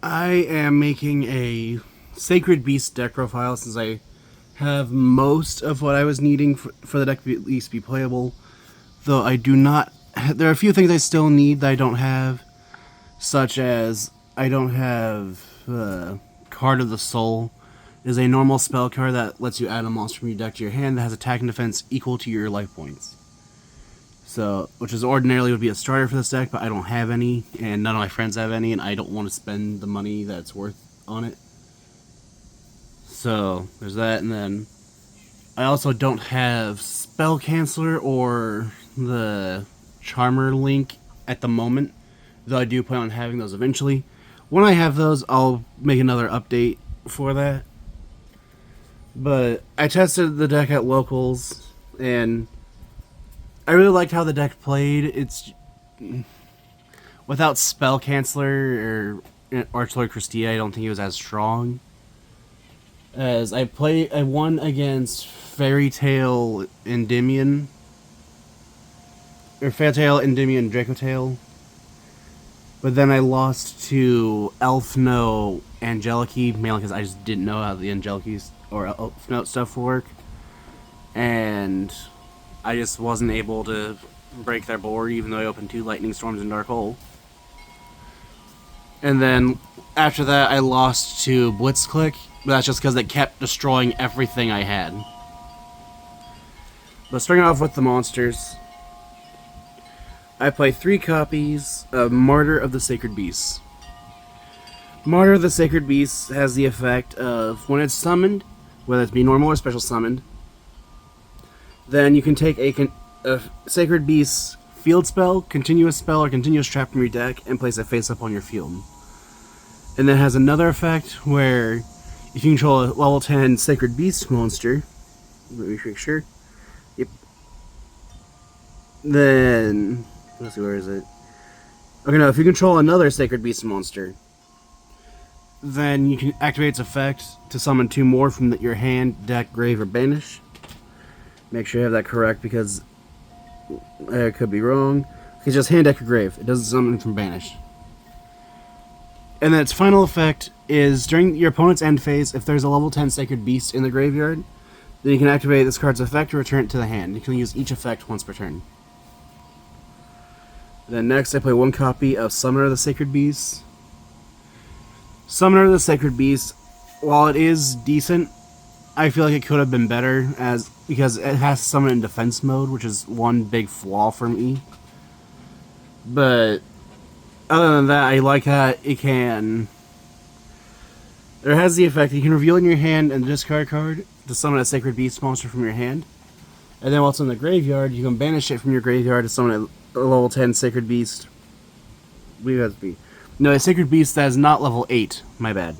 I am making a Sacred Beast deck profile since I have most of what I was needing for the deck to at least be playable. Though I do not. There are a few things I still need that I don't have, such as I don't have Card of the Soul. It is a normal spell card that lets you add a monster from your deck to your hand that has attack and defense equal to your life points. So, which is ordinarily would be a starter for this deck, but I don't have any, and none of my friends have any, and I don't want to spend the money that's worth on it. So, there's that, and then I also don't have Spell Canceller or the Charmer link at the moment, though I do plan on having those eventually. When I have those, I'll make another update for that. But I tested the deck at locals, and I really liked how the deck played. It's without Spell Canceller or Archlord Christia, I don't think it was as strong. As I won against Fairy Tail Endymion, or Fairy Tail Endymion Dracotail, but then I lost to Elfno Angeliki, mainly because I just didn't know how the Angeliki or Elfno stuff work, and I just wasn't able to break their board, even though I opened 2 Lightning Storms and Dark Hole. And then after that, I lost to Blitzclick, but that's just because it kept destroying everything I had. But starting off with the monsters, I play 3 copies of Martyr of the Sacred Beasts. Martyr of the Sacred Beasts has the effect of, when it's summoned, whether it be normal or special summoned, then you can take a Sacred Beast field spell, continuous spell, or continuous trap from your deck and place it face up on your field. And then it has another effect where if you control a level 10 Sacred Beast monster, let me make sure. Yep. Then, let's see, where is it? Okay, no, if you control another Sacred Beast monster, then you can activate its effect to summon 2 more from your hand, deck, grave, or banish. Make sure you have that correct because I could be wrong. It's just hand, deck, or grave. It doesn't summon from banish. And then its final effect is during your opponent's end phase, if there's a level 10 Sacred Beast in the graveyard, then you can activate this card's effect to return it to the hand. You can use each effect once per turn. Then next, I play 1 copy of Summoner of the Sacred Beast. Summoner of the Sacred Beast, while it is decent, I feel like it could have been better because it has summon in defense mode, which is one big flaw for me. But other than that, I like that it can. It has the effect you can reveal in your hand and discard a card to summon a Sacred Beast monster from your hand, and then while it's in the graveyard, you can banish it from your graveyard to summon a level 10 Sacred Beast. I believe it has to be. No, a Sacred Beast that is not level 8. My bad.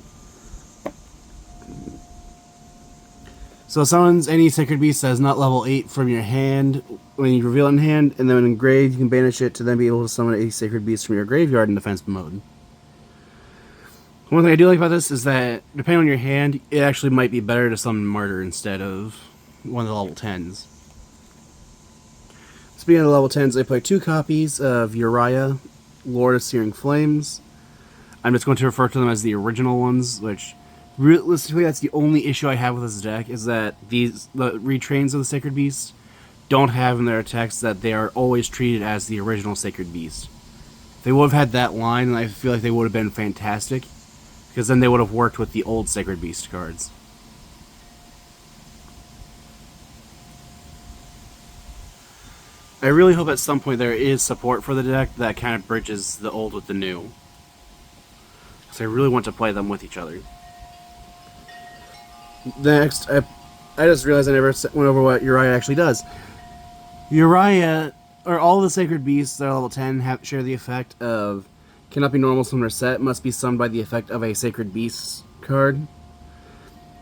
So it summons any Sacred Beast that is not level 8 from your hand when you reveal it in hand, and then when engraved, you can banish it to then be able to summon a Sacred Beast from your graveyard in defense mode. One thing I do like about this is that, depending on your hand, it actually might be better to summon Martyr instead of one of the level 10s. Speaking of the level 10s, I play 2 copies of Uriah, Lord of Searing Flames. I'm just going to refer to them as the original ones, which realistically, that's the only issue I have with this deck, is that the retrains of the Sacred Beast don't have in their text that they are always treated as the original Sacred Beast. If they would have had that line, and I feel like they would have been fantastic, because then they would have worked with the old Sacred Beast cards. I really hope at some point there is support for the deck that kind of bridges the old with the new, because I really want to play them with each other. Next, I just realized I never went over what Uriah actually does. Uriah, or all the Sacred Beasts that are level 10 share the effect of cannot be normal summoned or set, must be summoned by the effect of a Sacred Beast card.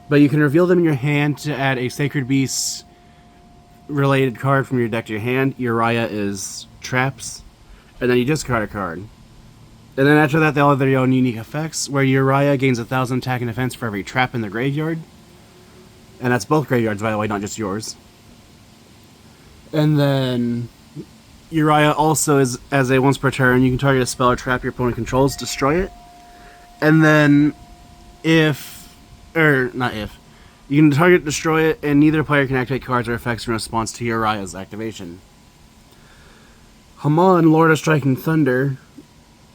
But you can reveal them in your hand to add a Sacred Beast related card from your deck to your hand. Uriah is traps, and then you discard a card. And then after that, they all have their own unique effects, where Uriah gains 1,000 attack and defense for every trap in the graveyard. And that's both graveyards, by the way, not just yours. And then Uriah also is, as a once per turn, you can target a spell or trap your opponent controls, destroy it. And then not if, you can target, destroy it, and neither player can activate cards or effects in response to Uriah's activation. Haman, Lord of Striking Thunder,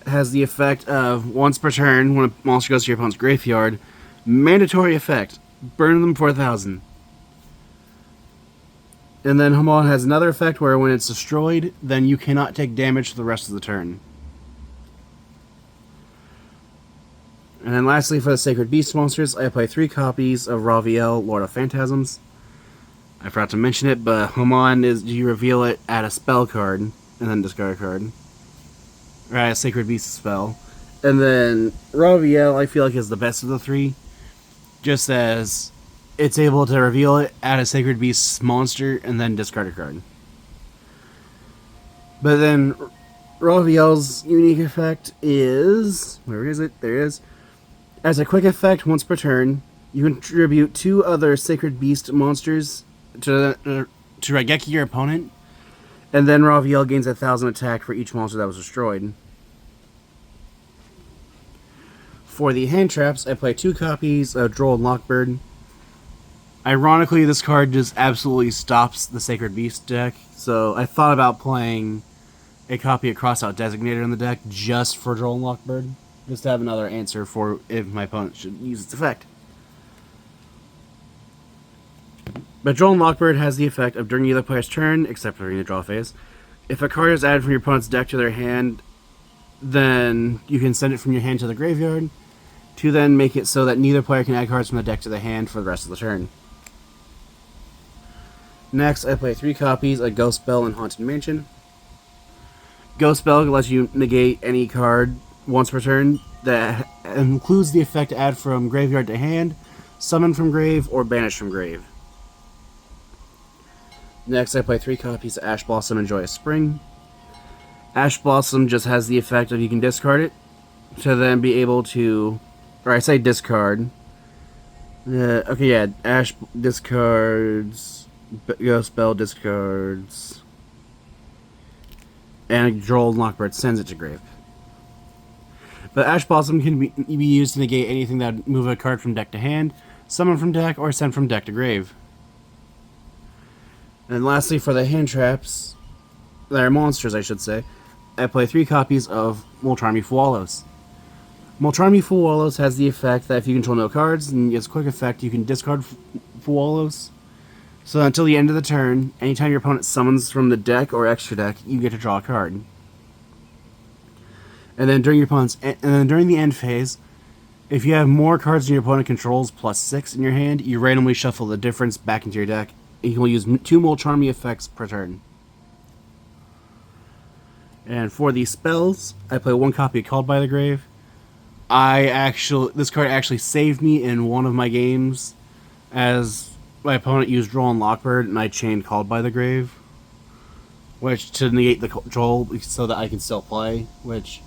has the effect of once per turn, when a monster goes to your opponent's graveyard, mandatory effect, burn them for 1,000. And then Haman has another effect where when it's destroyed, then you cannot take damage for the rest of the turn. And then lastly, for the Sacred Beast monsters, I play 3 copies of Raviel, Lord of Phantasms. I forgot to mention it, but Haman is you reveal it, add a spell card, and then discard a card. Or add a Sacred Beast spell. And then Raviel, I feel like, is the best of the 3. Just as it's able to reveal it, add a Sacred Beast monster, and then discard a card. But then Raviel's unique effect is... Where is it? There it is. As a quick effect, once per turn, you contribute 2 other Sacred Beast monsters to Raigeki, your opponent, and then Raviel gains 1,000 attack for each monster that was destroyed. For the hand traps, I play 2 copies of Droll and Lockbird. Ironically, this card just absolutely stops the Sacred Beast deck, so I thought about playing a copy of Crossout Designator in the deck just for Droll and Lockbird, just to have another answer for if my opponent should use its effect. But Droll and Lockbird has the effect of during either player's turn, except during the draw phase, if a card is added from your opponent's deck to their hand, then you can send it from your hand to the graveyard, to then make it so that neither player can add cards from the deck to the hand for the rest of the turn. Next, I play 3 copies of Ghost Bell and Haunted Mansion. Ghost Bell lets you negate any card once per turn that includes the effect to add from graveyard to hand, summon from grave, or banish from grave. Next, I play 3 copies of Ash Blossom and Joyous Spring. Ash Blossom just has the effect of you can discard it to then be able to, or I say discard. Ash discards, Ghost Bell discards, and Droll and Lockbird sends it to grave. But Ash Blossom can be used to negate anything that would move a card from deck to hand, summon from deck, or send from deck to grave. And lastly, for the hand traps, that are monsters, I should say, I play 3 copies of Moltarmi Fualos. Moltarmi Fualos has the effect that if you control no cards, and its quick effect, you can discard Fualos. So until the end of the turn, anytime your opponent summons from the deck or extra deck, you get to draw a card. And then during the end phase, if you have more cards than your opponent controls plus 6 in your hand, you randomly shuffle the difference back into your deck. And you can use 2 Moltarmi effects per turn. And for the spells, I play 1 copy of Called by the Grave. This card actually saved me in one of my games, as my opponent used Droll and Lockbird, and I chained Called by the Grave, which to negate the Droll so that I can still play. Which,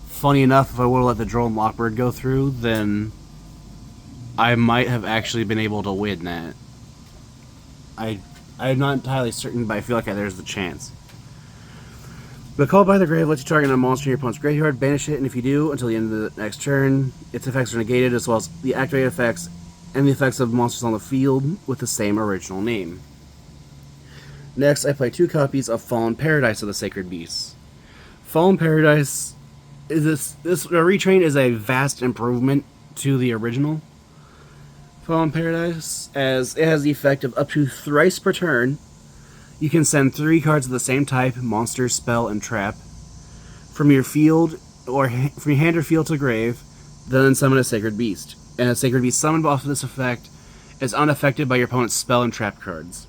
funny enough, if I would have let the Droll and Lockbird go through, then I might have actually been able to win that. I'm not entirely certain, but I feel like there's the chance. But Called by the Grave lets you target a monster in your opponent's graveyard, banish it, and if you do, until the end of the next turn, its effects are negated, as well as the activated effects and the effects of monsters on the field with the same original name. Next, I play 2 copies of Fallen Paradise of the Sacred Beasts. Fallen Paradise is this retrain is a vast improvement to the original Fallen Paradise, as it has the effect of up to thrice per turn, you can send 3 cards of the same type, monster, spell, and trap, from your field or from your hand or field to grave, then summon a Sacred Beast. And a Sacred Beast summoned off of this effect is unaffected by your opponent's spell and trap cards.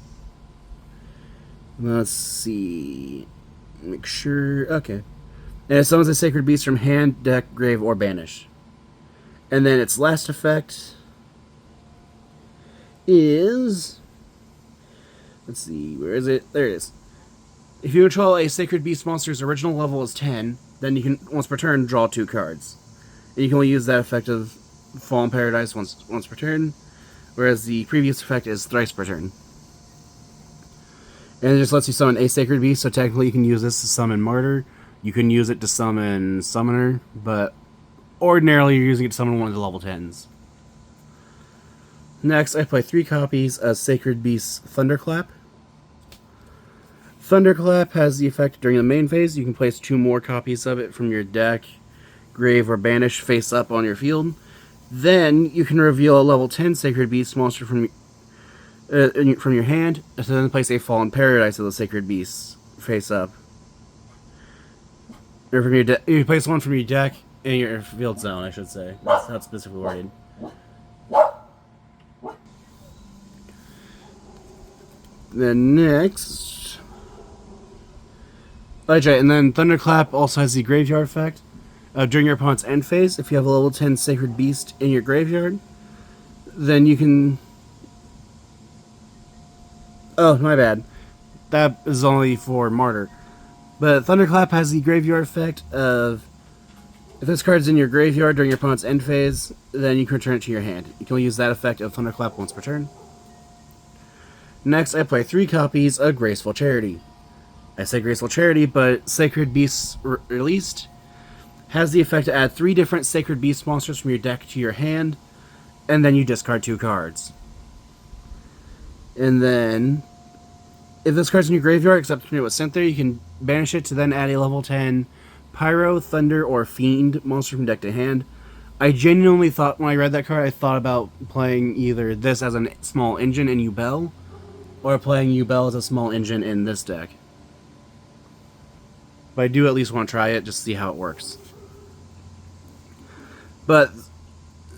Let's see. Make sure. Okay. And it summons a Sacred Beast from hand, deck, grave, or banish. And then its last effect is... Let's see, where is it? There it is. If you control a Sacred Beast monster's original level is 10, then you can, once per turn, draw 2 cards. And you can only use that effect of Fallen Paradise once per turn, whereas the previous effect is thrice per turn. And it just lets you summon a Sacred Beast, so technically you can use this to summon Martyr. You can use it to summon Summoner, but ordinarily you're using it to summon one of the level 10s. Next, I play 3 copies of Sacred Beast's Thunderclap. Thunderclap has the effect during the main phase. You can place 2 more copies of it from your deck, grave, or banish face up on your field. Then you can reveal a level 10 Sacred Beast monster from your hand, and then place a Fallen Paradise of the Sacred Beasts face up. Or from your you place one from your deck in your field zone, I should say. That's how it's specifically worded. Then next, okay, and then Thunderclap also has the graveyard effect. During your opponent's end phase, if you have a level 10 Sacred Beast in your graveyard, then you can... Oh, my bad. That is only for Martyr. But Thunderclap has the graveyard effect of... If this card's in your graveyard during your opponent's end phase, then you can return it to your hand. You can only use that effect of Thunderclap once per turn. Next, I play 3 copies of Graceful Charity. I say Graceful Charity, but Sacred Beasts Released has the effect to add 3 different Sacred Beast monsters from your deck to your hand, and then you discard 2 cards. And then, if this card's in your graveyard, except when it was sent there, you can banish it to then add a level 10 Pyro, Thunder, or Fiend monster from deck to hand. I genuinely thought, when I read that card, I thought about playing either this as a small engine in Yubel, or playing Yubel as a small engine in this deck. But I do at least want to try it, just to see how it works.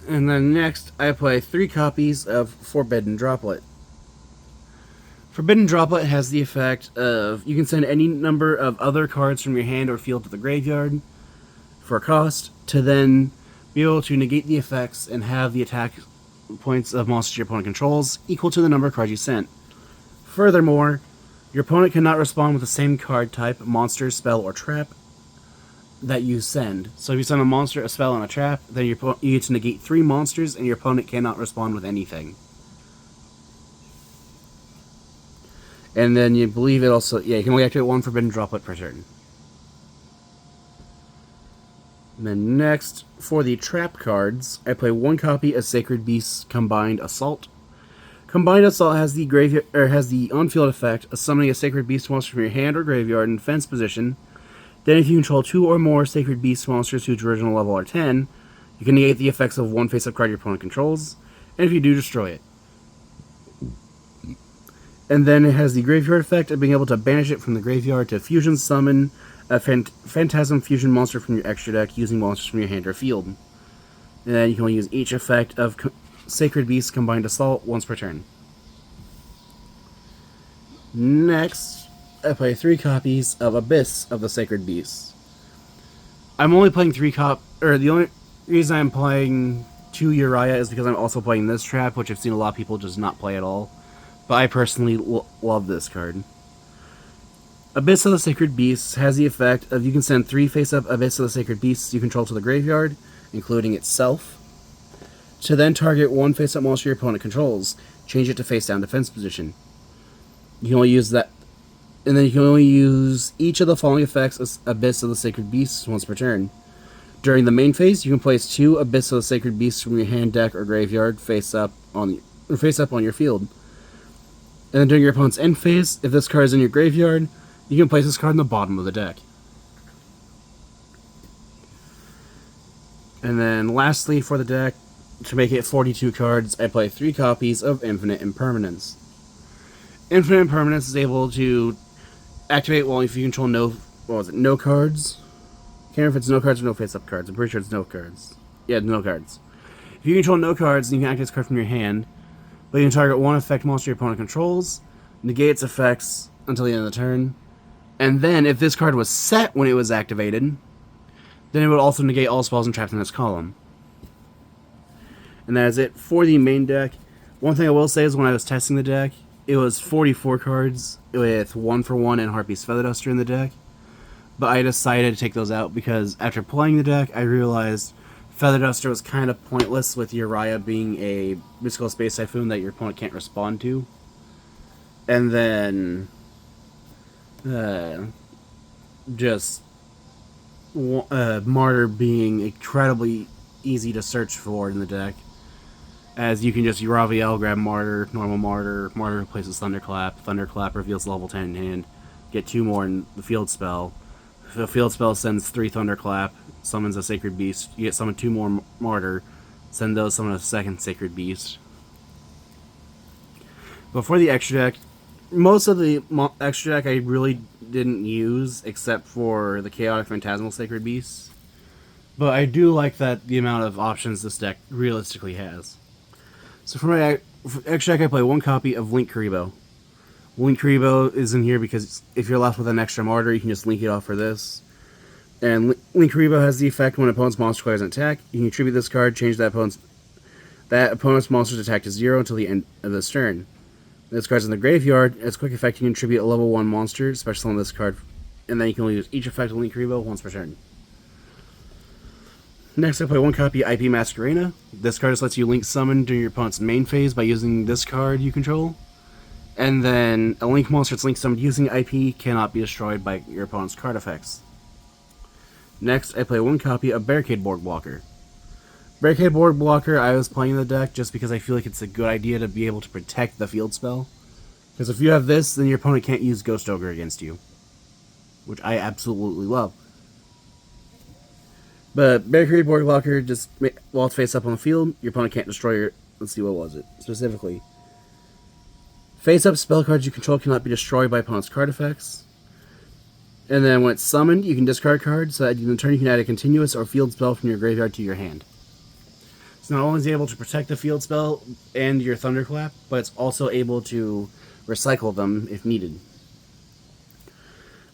And then next, I play 3 copies of Forbidden Droplet. Forbidden Droplet has the effect of, you can send any number of other cards from your hand or field to the graveyard for a cost, to then be able to negate the effects and have the attack points of monsters your opponent controls equal to the number of cards you sent. Furthermore, your opponent cannot respond with the same card type, monster, spell, or trap that you send. So if you send a monster, a spell, and a trap, then you get to negate 3 monsters, and your opponent cannot respond with anything. And then you believe it also... Yeah, you can only activate 1 Forbidden Droplet per turn. And then next, for the trap cards, I play 1 copy of Sacred Beasts Combined Assault. Combined Assault has the on-field effect of summoning a Sacred Beast monster from your hand or graveyard in defense position. Then if you control 2 or more Sacred Beast monsters whose original level are 10, you can negate the effects of 1 face-up card your opponent controls, and if you do, destroy it. And then it has the graveyard effect of being able to banish it from the graveyard to fusion summon a Phantasm Fusion monster from your extra deck using monsters from your hand or field. And then you can only use each effect of Sacred Beast Combined Assault once per turn. Next, I play 3 copies of Abyss of the Sacred Beasts. I'm only playing 3 the only reason I'm playing 2 Uriah is because I'm also playing this trap, which I've seen a lot of people just not play at all. But I personally love this card. Abyss of the Sacred Beasts has the effect of you can send 3 face-up Abyss of the Sacred Beasts you control to the graveyard, including itself, to then target 1 face-up monster your opponent controls. Change it to face-down defense position. You can only use that, and then you can only use each of the following effects of Abyss of the Sacred Beasts once per turn. During the main phase, you can place 2 Abyss of the Sacred Beasts from your hand, deck, or graveyard face-up on your field. And then during your opponent's end phase, if this card is in your graveyard, you can place this card in the bottom of the deck. And then lastly for the deck, to make it 42 cards, I play 3 copies of Infinite Impermanence. Infinite Impermanence is able to activate if you control no cards? Can't remember if it's no cards or no face-up cards. I'm pretty sure it's no cards. Yeah, no cards. If you control no cards, then you can activate this card from your hand. But you can target 1 effect monster your opponent controls, negate its effects until the end of the turn, and then if this card was set when it was activated, then it would also negate all spells and traps in this column. And that is it for the main deck. One thing I will say is when I was testing the deck, it was 44 cards with 1-for-1 and Harpy's Feather Duster in the deck. But I decided to take those out because after playing the deck, I realized Feather Duster was kind of pointless with Uriah being a Mystical Space Typhoon that your opponent can't respond to. And then Martyr being incredibly easy to search for in the deck, as you can just Uraviel, grab Martyr, normal Martyr, Martyr replaces Thunderclap, Thunderclap reveals level 10 in hand, get 2 more in the field spell. If the field spell sends 3 Thunderclap, summons a Sacred Beast, you get summon 2 more Martyr, send those, summon a second Sacred Beast. Before the extra deck, most of the extra deck I really didn't use, except for the Chaotic Phantasmal Sacred Beasts. But I do like that the amount of options this deck realistically has. So for my extra deck, I play 1 copy of Link Kuriboh. Link Kuriboh is in here because if you're left with an extra Martyr, you can just link it off for this. And Link Kuriboh has the effect when an opponent's monster declares an attack, you can tribute this card, change that opponent's monster's attack to 0 until the end of this turn. This card's in the graveyard. Its quick effect, you can tribute a level 1 monster, special on this card, and then you can only use each effect of Link Kuriboh once per turn. Next, I play 1 copy of IP Masquerena. This card just lets you link summon during your opponent's main phase by using this card you control. And then, a link monster that's link summoned using IP cannot be destroyed by your opponent's card effects. Next, I play 1 copy of Barricade Board Blocker. Barricade Board Blocker, I was playing in the deck just because I feel like it's a good idea to be able to protect the field spell. Because if you have this, then your opponent can't use Ghost Ogre against you. Which I absolutely love. But Barricade Board Blocker, just while it's face up on the field, your opponent can't destroy your... Let's see, what was it specifically? Face up spell cards you control cannot be destroyed by opponent's card effects. And then when it's summoned, you can discard a card, so that in turn you can add a continuous or field spell from your graveyard to your hand. So not only is it able to protect the field spell and your Thunderclap, but it's also able to recycle them if needed.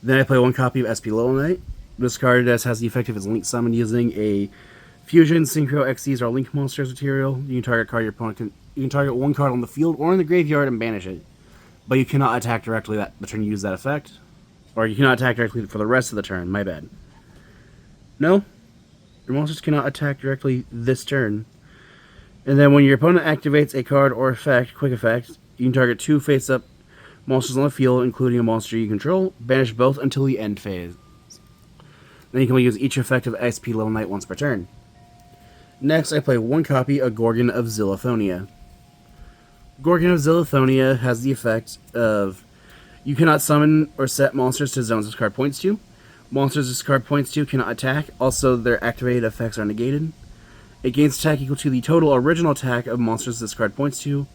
Then I play 1 copy of SP Little Knight. This card has the effect of its link summon using a Fusion, Synchro, Xyz, or Link Monsters material. You can target card your opponent you can target 1 card on the field or in the graveyard and banish it. But you cannot attack directly the turn you use that effect. Or you cannot attack directly for the rest of the turn, my bad. No, your monsters cannot attack directly this turn. And then when your opponent activates a card or effect, quick effect, you can target 2 face-up monsters on the field, including a monster you control, banish both until the end phase. Then you can use each effect of SP Little Knight once per turn. Next, I play 1 copy of Gorgon of Zilliphonia. Gorgon of Zilliphonia has the effect of you cannot summon or set monsters to zones this card points to. Monsters this card points to cannot attack. Also, their activated effects are negated. It gains attack equal to the total original attack of monsters this card points to,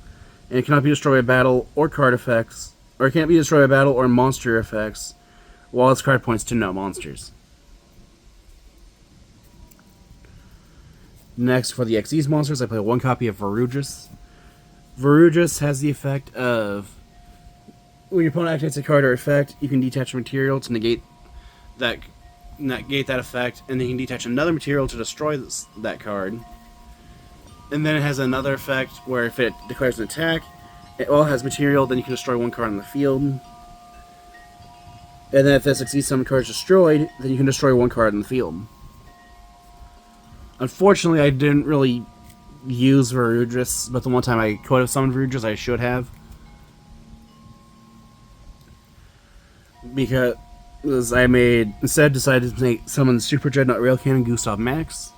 and it cannot be destroyed by battle or card effects, or it can't be destroyed by battle or monster effects, while its card points to no monsters. Next, for the Xyz monsters, I play 1 copy of Verudris. Verudris has the effect of when your opponent activates a card or effect, you can detach a material to negate that effect, and then you can detach another material to destroy that card. And then it has another effect where if it declares an attack, it all has material, then you can destroy 1 card on the field. And then if this Xyz summon card is destroyed, then you can destroy 1 card on the field. Unfortunately, I didn't really use Verudris, but the one time I could have summoned Verudris, I should have. Because I decided to summon Super Dreadnought Rail Cannon Gustav Max,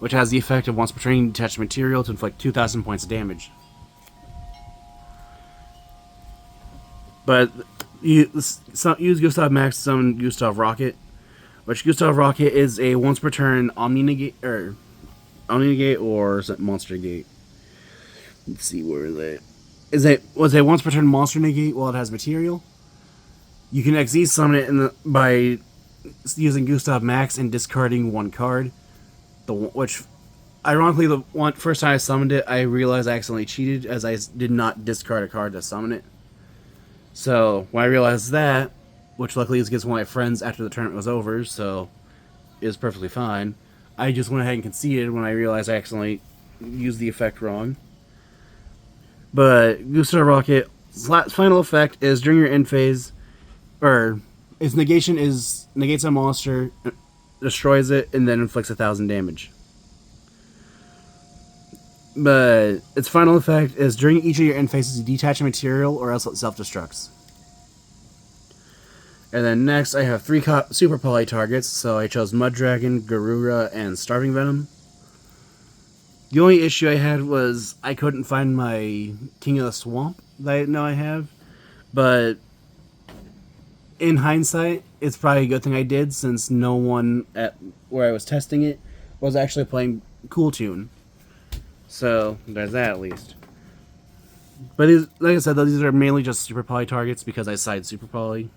which has the effect of once per turn, detach material to inflict 2,000 points of damage. But use Gustav Max to summon Gustav Rocket, which Gustav Rocket is a once per turn Omni Negate, or is it Monster Negate? Let's see, where is it? Was a once per turn Monster Negate while it has material. You can Xyz summon it by using Gustav Max and discarding 1 card. Which, ironically, first time I summoned it, I realized I accidentally cheated as I did not discard a card to summon it. So, when I realized that, which luckily is against one of my friends after the tournament was over, so it was perfectly fine, I just went ahead and conceded when I realized I accidentally used the effect wrong. But Gustav Rocket's final effect is during your end phase, or its negation negates a monster, destroys it, and then inflicts 1,000 damage. But its final effect is during each of your end phases, you detach a material, or else it self-destructs. And then next, I have three Super Poly targets, so I chose Mud Dragon, Garura, and Starving Venom. The only issue I had was I couldn't find my King of the Swamp that I know I have, but in hindsight, it's probably a good thing I did, since no one at where I was testing it was actually playing Cool Tune. So, there's that at least. But these, like I said, though, these are mainly just Super Poly targets because I side Super Poly.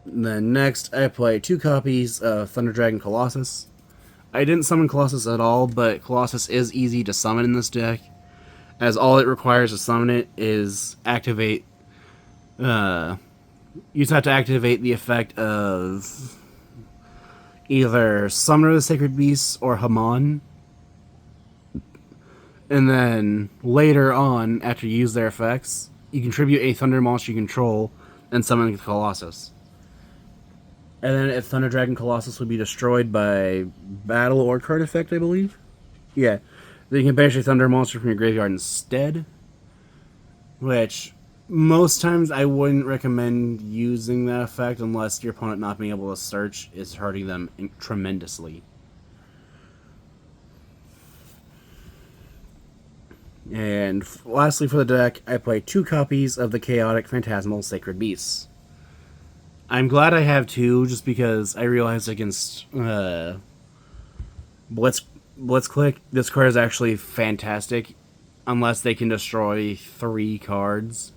Then next, I play 2 copies of Thunder Dragon Colossus. I didn't summon Colossus at all, but Colossus is easy to summon in this deck, as all it requires to summon it is activate. You just have to activate the effect of either Summoner of the Sacred Beasts or Haman. And then later on, after you use their effects, you contribute a Thunder monster you control and summon the Colossus. And then if Thunder Dragon Colossus would be destroyed by battle or card effect, I believe. Yeah. Then you can banish a Thunder monster from your graveyard instead. Which, most times I wouldn't recommend using that effect unless your opponent not being able to search is hurting them tremendously. And lastly for the deck, I play 2 copies of the Chaotic Phantasmal Sacred Beasts. I'm glad I have 2, just because I realized against Blitzclick, this card is actually fantastic, unless they can destroy 3 cards.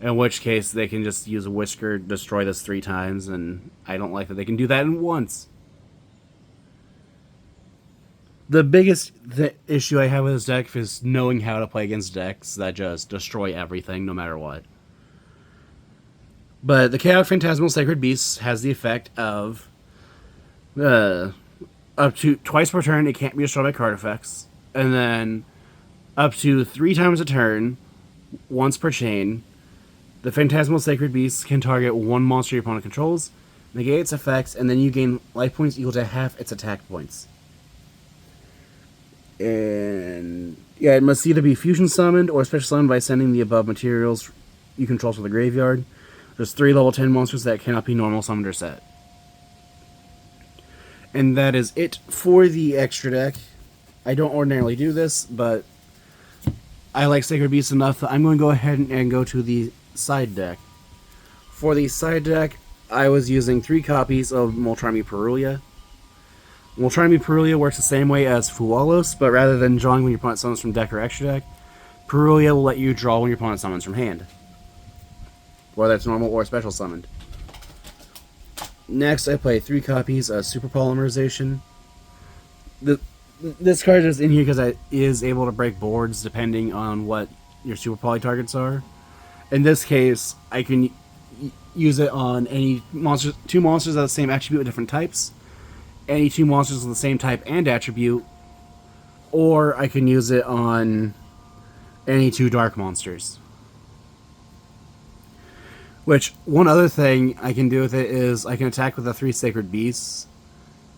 In which case, they can just use a Whisker, destroy this 3 times, and I don't like that they can do that in once. The biggest issue I have with this deck is knowing how to play against decks that just destroy everything, no matter what. But the Chaotic Phantasmal Sacred Beasts has the effect of up to twice per turn it can't be destroyed by card effects, and then up to 3 times a turn, once per chain, the Phantasmal Sacred Beasts can target 1 monster your opponent controls, negate its effects, and then you gain life points equal to half its attack points. And yeah, it must either be fusion summoned or special summoned by sending the above materials you control to the graveyard. There's 3 level 10 monsters that cannot be normal summoned or set. And that is it for the extra deck. I don't ordinarily do this, but I like Sacred Beasts enough that I'm going to go ahead and go to the side deck. For the side deck, I was using 3 copies of Moltarmi Perulia. Moltarmi Perulia works the same way as Fualos, but rather than drawing when your opponent summons from deck or extra deck, Perulia will let you draw when your opponent summons from hand, whether it's normal or special summoned. Next, I play 3 copies of Super Polymerization. This card is in here because it is able to break boards depending on what your Super Poly targets are. In this case, I can use it on any monster, 2 monsters of the same attribute with different types, any 2 monsters of the same type and attribute, or I can use it on any 2 dark monsters. Which, one other thing I can do with it is I can attack with the 3 Sacred Beasts,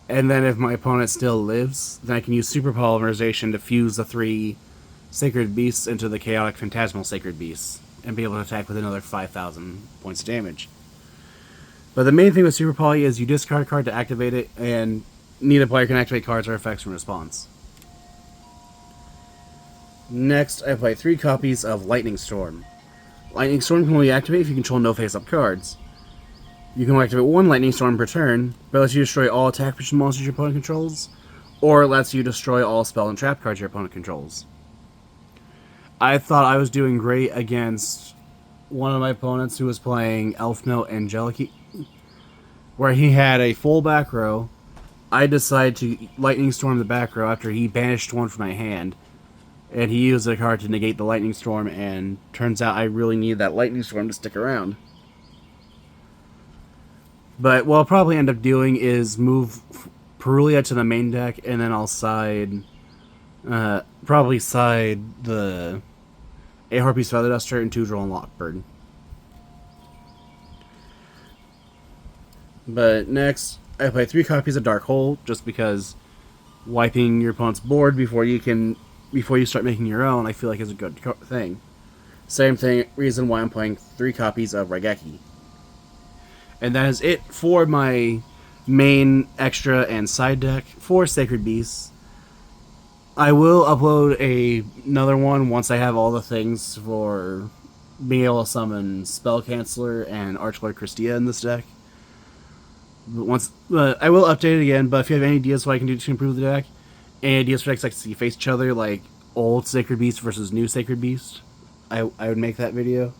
and then if my opponent still lives, then I can use Super Polymerization to fuse the 3 Sacred Beasts into the Chaotic Phantasmal Sacred Beasts, and be able to attack with another 5,000 points of damage. But the main thing with Super Poly is you discard a card to activate it, and neither player can activate cards or effects from response. Next, I play 3 copies of Lightning Storm. Lightning Storm can only activate if you control no face-up cards. You can only activate 1 Lightning Storm per turn, but it lets you destroy all attack position monsters your opponent controls, or it lets you destroy all spell and trap cards your opponent controls. I thought I was doing great against one of my opponents who was playing Elfmelt Angelic, where he had a full back row. I decided to Lightning Storm the back row after he banished 1 from my hand, and he used a card to negate the Lightning Storm, and turns out I really need that Lightning Storm to stick around. But what I'll probably end up doing is move Perulia to the main deck, and then I'll probably side the Harpy's Feather Duster and Toodrel and Lockbird. But next, I play 3 copies of Dark Hole, just because wiping your opponent's board before you start making your own, I feel like is a good thing. Same thing, reason why I'm playing 3 copies of Raigeki. And that is it for my main, extra, and side deck for Sacred Beasts. I will upload another one once I have all the things for being able to summon Spell Canceller and Archlord Christia in this deck. I will update it again, but if you have any ideas what I can do to improve the deck, any ideas for decks like to see face each other, like old Sacred Beast versus new Sacred Beast, I would make that video.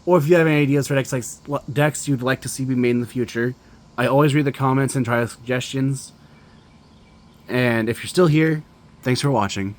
Or if you have any ideas for decks you'd like to see be made in the future, I always read the comments and try suggestions. And if you're still here, thanks for watching.